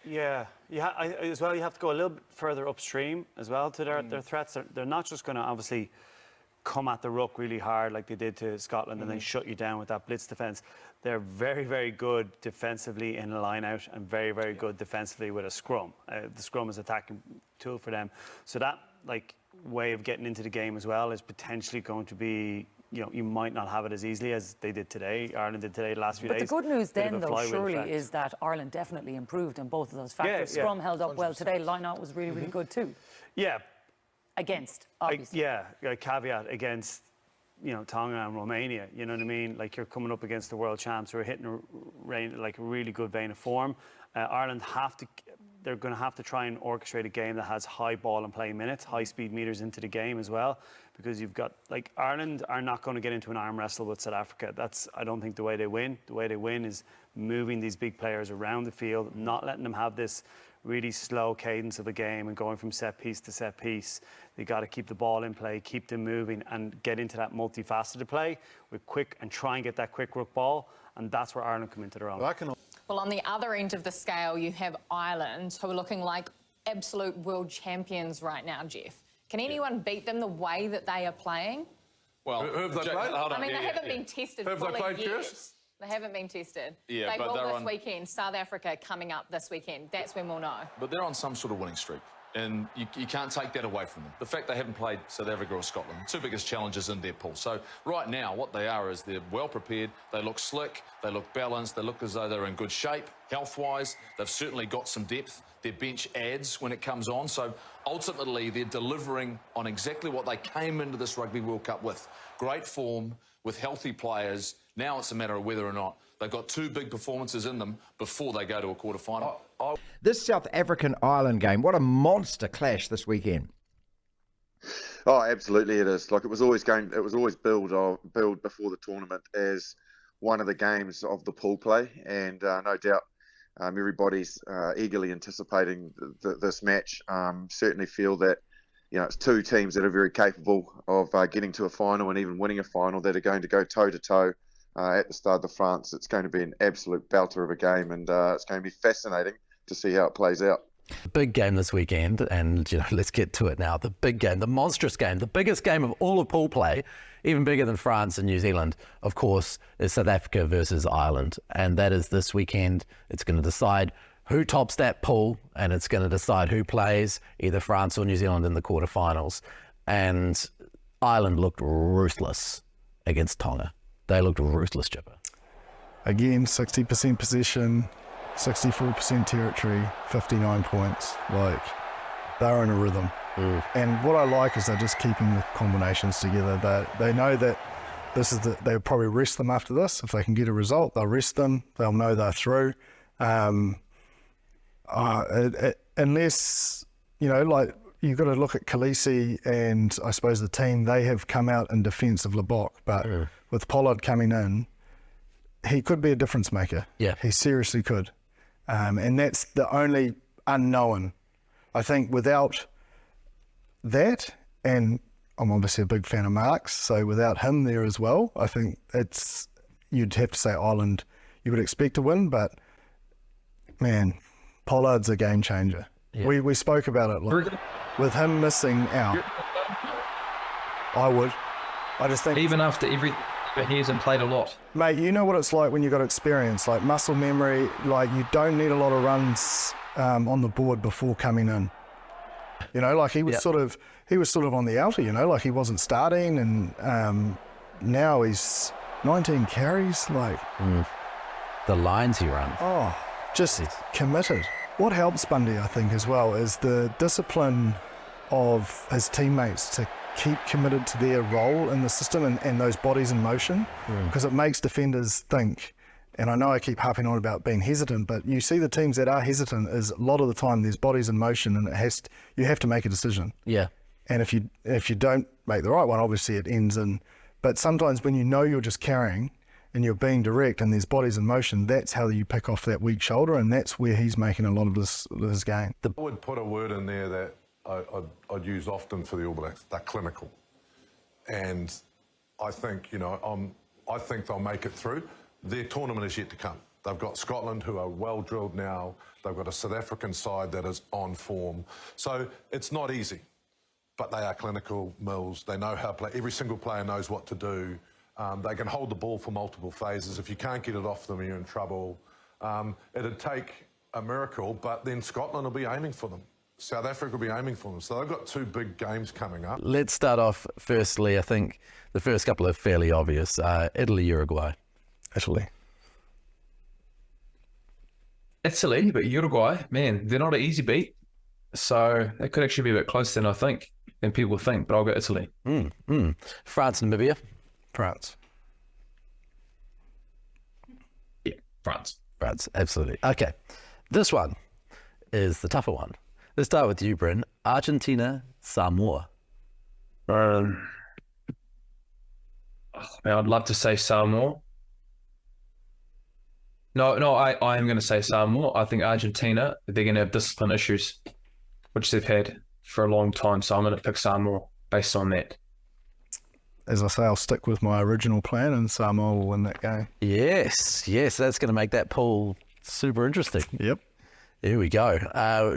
Yeah, as well. You have to go a little bit further upstream as well to their threats. They're not just going to obviously come at the ruck really hard like they did to Scotland and then shut you down with that blitz defence. They're very, very good defensively in a line-out and very, very good defensively with a scrum. The scrum is an attacking tool for them. So that way of getting into the game as well is potentially going to be, you might not have it as easily as they did today, Ireland did today, the last few days. But the good news then, though, surely, is that Ireland definitely improved in both of those factors. Scrum held up 100%. Well today, line-out was really, really good too. Yeah. Against, obviously. A caveat against, Tonga and Romania. You know what I mean? Like, you're coming up against the world champs who are hitting a really good vein of form. Ireland they're going to have to try and orchestrate a game that has high ball and play minutes, high speed meters into the game as well, because you've got, Ireland are not going to get into an arm wrestle with South Africa. That's, I don't think, the way they win. The way they win is moving these big players around the field, not letting them have this really slow cadence of a game and going from set piece to set piece. They got to keep the ball in play, keep them moving, and get into that multifaceted play with quick and try and get that quick ruck ball. And that's where Ireland come into their own. Well, on the other end of the scale, you have Ireland, who are looking like absolute world champions right now, Jeff. Can anyone beat them the way that they are playing? Well, who have they played? I mean, they haven't been tested fully yet. They haven't been tested. Yeah, they will this weekend. South Africa coming up this weekend. That's when we'll know. But they're on some sort of winning streak. And you can't take that away from them. The fact they haven't played South Africa or Scotland, two biggest challenges in their pool. So right now, what they are is they're well prepared, they look slick, they look balanced, they look as though they're in good shape, health-wise. They've certainly got some depth. Their bench adds when it comes on. So ultimately, they're delivering on exactly what they came into this Rugby World Cup with. Great form, with healthy players. Now it's a matter of whether or not they've got two big performances in them before they go to a quarter-final. This South African-Ireland game, what a monster clash this weekend. Oh, absolutely it is. It was always billed before the tournament as one of the games of the pool play, and no doubt everybody's eagerly anticipating this match. Certainly feel that it's two teams that are very capable of getting to a final and even winning a final, that are going to go toe-to-toe at the Stade de France. It's going to be an absolute belter of a game, and it's going to be fascinating to see how it plays out. Big game this weekend, and let's get to it now. The big game, the monstrous game, the biggest game of all of pool play, even bigger than France and New Zealand, of course, is South Africa versus Ireland. And that is this weekend. It's going to decide who tops that pool, and it's going to decide who plays either France or New Zealand in the quarterfinals. And Ireland looked ruthless against Tonga. They looked ruthless, Chipper. Again, 60% possession, 64% territory, 59 points. They're in a rhythm. And what I like is they're just keeping the combinations together. They know that they'll probably rest them after this. If they can get a result, they'll rest them. They'll know they're through. Unless, you've got to look at Khaleesi and I suppose the team, they have come out in defence of Lebok, but with Pollard coming in, he could be a difference maker. Yeah. He seriously could. And that's the only unknown. I think without that, and I'm obviously a big fan of Marks, so without him there as well, I think you'd have to say Ireland, you would expect to win, but man, Pollard's a game changer. Yeah. We spoke about it, with him missing out, I would. I just think... Even after but he hasn't played a lot. Mate, you know what it's like when you've got experience, muscle memory, you don't need a lot of runs on the board before coming in. He was sort of on the outer, he wasn't starting, and now he's 19 carries, The lines he runs. Oh, just committed. What helps Bundy, I think, as well, is the discipline of his teammates to keep committed to their role in the system and those bodies in motion, because it makes defenders think. And I know I keep harping on about being hesitant, but you see the teams that are hesitant is a lot of the time there's bodies in motion, and you have to make a decision. Yeah. And if you don't make the right one, obviously it ends in. But sometimes when you're just carrying and you're being direct and there's bodies in motion, that's how you pick off that weak shoulder, and that's where he's making a lot of this game. I would put a word in there that I'd use often for the All Blacks. They're clinical, and I think I think they'll make it through. Their tournament is yet to come. They've got Scotland, who are well drilled now. They've got a South African side that is on form. So it's not easy, but they are clinical Mills. They know how to play. Every single player knows what to do. They can hold the ball for multiple phases. If you can't get it off them, you're in trouble. It'd take a miracle, but then Scotland will be aiming for them. South Africa will be aiming for them. So they've got 2 big games coming up. Let's start off, firstly, I think the first couple are fairly obvious. Italy, Uruguay. Italy. Italy, but Uruguay, man, they're not an easy beat. So they could actually be a bit closer than people think, but I'll go Italy. France, Namibia. France. Yeah, France. France, absolutely. Okay, this one is the tougher one. Let's start with you, Bryn. Argentina, Samoa. Man, I'd love to say Samoa. No, I am going to say Samoa. I think Argentina, they're going to have discipline issues, which they've had for a long time. So I'm going to pick Samoa based on that. As I say, I'll stick with my original plan, and Samoa will win that game. Yes, that's going to make that poll super interesting. Yep. Here we go.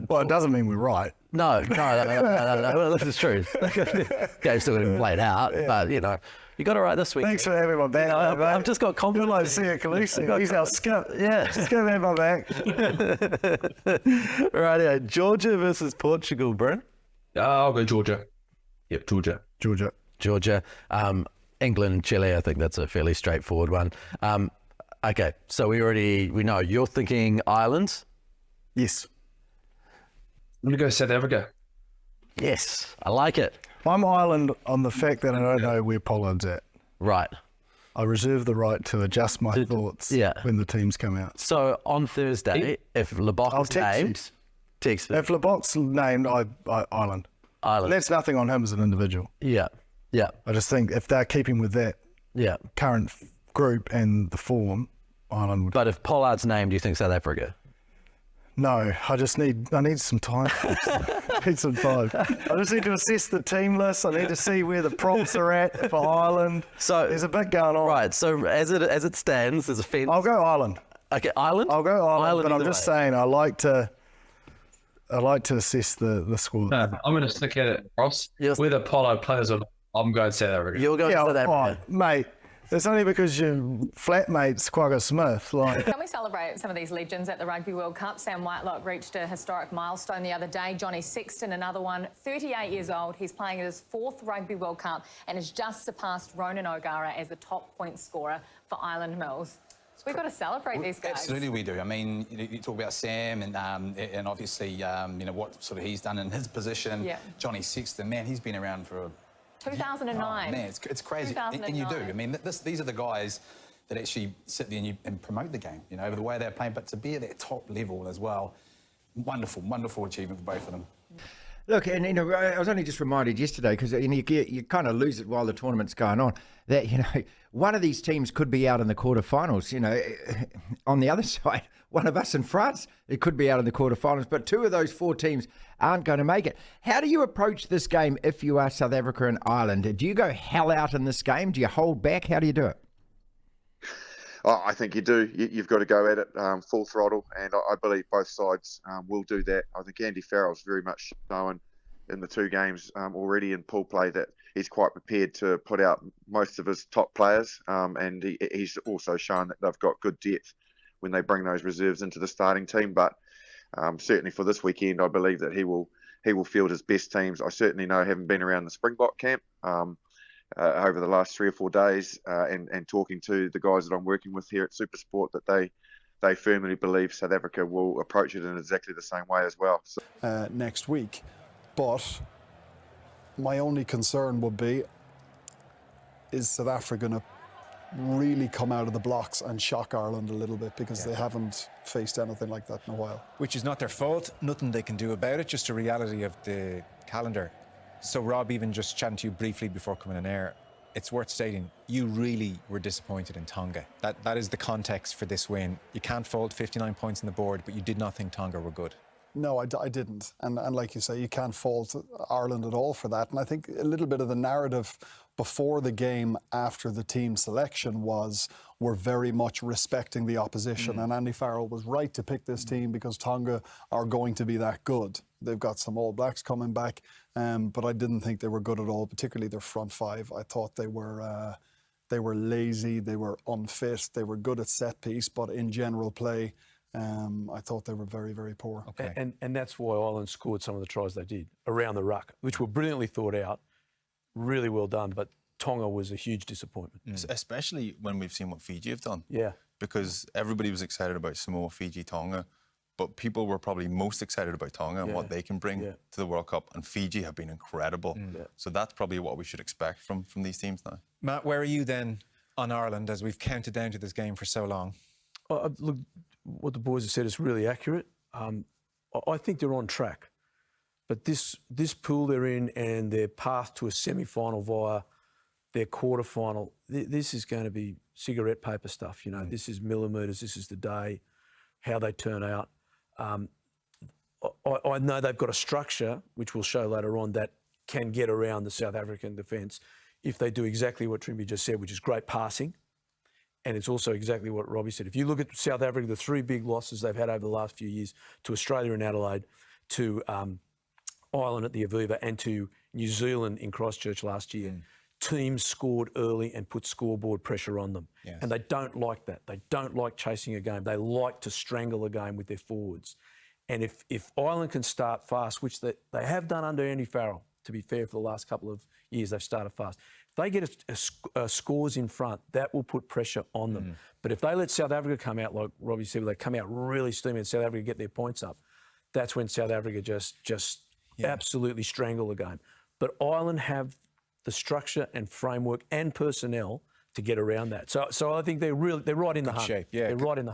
Well, it doesn't mean we're right. No, this is true. Game's still going to be played out, but you know, you got it right this week. Thanks for having my back. I've just got confidence. Good luck to see you, Khaleesi. He's our skip. Yeah. Just go have my back. Right, Georgia versus Portugal, Bryn. I'll go Georgia. Yep, Georgia. Georgia. England, Chile, I think that's a fairly straightforward one. Okay, so we know you're thinking Ireland. Yes. I'm going to go South Africa. Yes, I like it. I'm Ireland on the fact that I don't know where Pollard's at. Right. I reserve the right to adjust my thoughts when the teams come out. So on Thursday, if Lebok is named, text me. If Lebok's named, Ireland. Ireland. That's nothing on him as an individual. Yeah. I just think if they're keeping with that current group and the form, Ireland would. But if Pollard's named, do you think South Africa? No, I need some time. I just need to assess the team list. I need to see where the props are at for Ireland. So there's a bit going on. Right. So as it stands, there's a fence. I'll go Ireland. Okay, Ireland. I'll go Ireland, but I'm just saying I like to assess the squad. No, I'm going to stick at it, Ross. Yes. Whether Pollard players or not, I'm going South Africa. You're going South Africa, mate. It's only because your flatmate's Quagga Smith. Can we celebrate some of these legends at the Rugby World Cup? Sam Whitelock reached a historic milestone the other day. Johnny Sexton, another one, 38 years old. He's playing at his 4th Rugby World Cup and has just surpassed Ronan O'Gara as the top point scorer for Island Mills. So we've got to celebrate these guys. Absolutely, we do. I mean, you talk about Sam and obviously, what sort of he's done in his position. Yeah. Johnny Sexton, man, he's been around for 2009. Oh, man, it's crazy. And you do. I mean, these are the guys that actually sit there and promote the game, the way they're playing. But to be at that top level as well, wonderful achievement for both of them. Look, and I was only just reminded yesterday because you kind of lose it while the tournament's going on that one of these teams could be out in the quarterfinals. On the other side, one of us in France, it could be out in the quarterfinals, but 2 of those 4 teams aren't going to make it. How do you approach this game if you are South Africa and Ireland? Do you go hell out in this game? Do you hold back? How do you do it? Oh, I think you do. You've got to go at it full throttle, and I believe both sides will do that. I think Andy Farrell's very much shown in the 2 games already in pool play that he's quite prepared to put out most of his top players, and he's also shown that they've got good depth when they bring those reserves into the starting team. But certainly for this weekend, I believe that he will field his best teams. I certainly know, having been around the Springbok camp over the last 3 or 4 days and talking to the guys that I'm working with here at Supersport, that they firmly believe South Africa will approach it in exactly the same way as well. So. Next week. But my only concern would be, is South Africa going to really come out of the blocks and shock Ireland a little bit, because they haven't faced anything like that in a while. Which is not their fault, nothing they can do about it, just a reality of the calendar. So Rob, even just chatting to you briefly before coming on air, it's worth stating, you really were disappointed in Tonga. That is the context for this win. You can't fault 59 points on the board, but you did not think Tonga were good. No, I didn't. And like you say, you can't fault Ireland at all for that. And I think a little bit of the narrative before the game, after the team selection, was we're very much respecting the opposition. And Andy Farrell was right to pick this team because Tonga are going to be that good. They've got some All Blacks coming back, but I didn't think they were good at all, particularly their front five. I thought they were lazy, they were unfit, they were good at set piece, but in general play, I thought they were very, very poor. Okay. And that's why Ireland scored some of the tries they did around the ruck, which were brilliantly thought out, really well done. But Tonga was a huge disappointment. Especially when we've seen what Fiji have done. Yeah. Because everybody was excited about Samoa, Fiji, Tonga, but people were probably most excited about Tonga and what they can bring to the World Cup. And Fiji have been incredible. So that's probably what we should expect from these teams now. Matt, where are you then on Ireland as we've counted down to this game for so long? Look, what the boys have said is really accurate. I think they're on track. But this pool they're in and their path to a semi-final via their quarter-final, this is going to be cigarette paper stuff. You know, this is millimetres, this is the day, how they turn out. I know they've got a structure, which we'll show later on, that can get around the South African defence if they do exactly what Trimby just said, which is great passing. And it's also exactly what Robbie said. If you look at South Africa, the 3 big losses they've had over the last few years to Australia in Adelaide, to Ireland at the Aviva, and to New Zealand in Christchurch last year, teams scored early and put scoreboard pressure on them. Yes. And they don't like that. They don't like chasing a game. They like to strangle a game with their forwards. And if Ireland can start fast, which they have done under Andy Farrell, to be fair, for the last couple of years, they've started fast. If they get a scores in front, that will put pressure on them. But if they let South Africa come out, like Robbie said, they come out really steamy and South Africa get their points up, that's when South Africa just absolutely strangle the game. But Ireland have the structure and framework and personnel to get around that. So I think they're right in the hunt. Shape, yeah. They're right in the